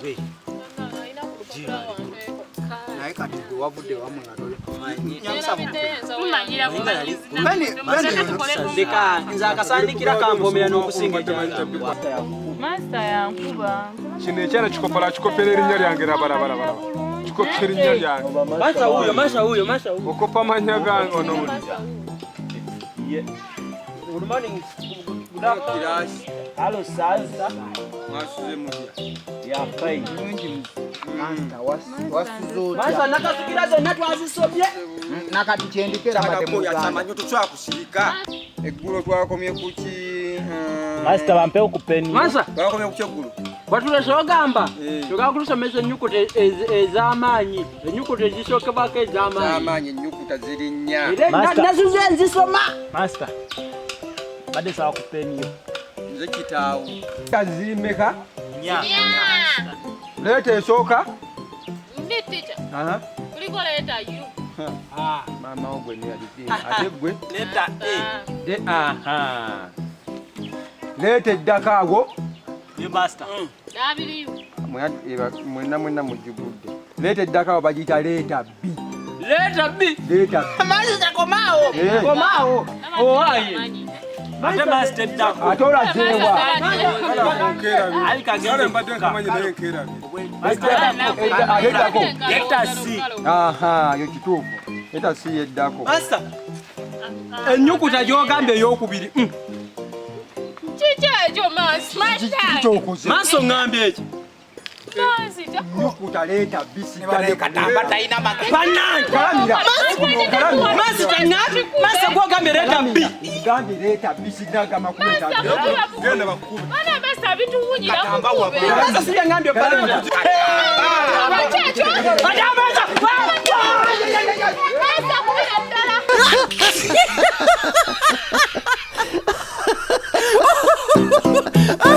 be. Naye kati wavudde wamu ngatole. Deka nza akasandikira kampomera n'okusinga ejjanja. Master yankuba. Kino ekyana kikopera erinnya lyange rabarabara. Kikopera erinnya lyange. Masha huyo. Okopa amanya gange ono. Good morning. Good afternoon. Hello, sir. Mwasuze mudya. Yeah, fine. Master wasuzo. Masha nakasigira zonna twazisobye. Nakati kyendikera mate mu ya chamanyo tuchakusirika. Eggulo twakomye kuki Master bampe okupeni. Masha twakomye kuki eggulo. Batulesha ogamba. Tugakulusomesa ennyukuta ez'amaanyi. Ennyukuta ezisokebwako ez'amaanyi. Z'amaanyi ennyukuta ziri nnya. Nazize nzisoma. Master. Bade sawa kupeni yo. Nze kitaawo. Kazimeka. Nya. Leta esooka. Ndi teacher. Aha. Kuliko leta you. Mama ogwe ne yali. Ate gwe. Leta De aha. Leta eddaka ago. Ye master. Dabiri. Mwena mujugudde. Leta eddaka ago bagiyita leta B. Leta B. Leta B. Master komao. Komao. Oh ayi. Ate master dako. Atola zewa. Kale mbadde nkamanye naye nkera. Leta C. Aha, yo kituufu. Leta C eddako. Master. Ennyukuta gy'ogamba ey'okubiri. Chichejo master. Kitokoze. Maso ngambye eki. Master. Nyukuta leta B Bale katamba tayina magana. Banana. Kalamira. Master ngambye. Master gw'ogambye leta B. Ngambi leta B sinagamba kuleta B. Genda bakube. Bana master bituwunyira Katamba wa kukube. Master siye ngambye banana. Bachecho. Master. Master kubira ddala. Ah!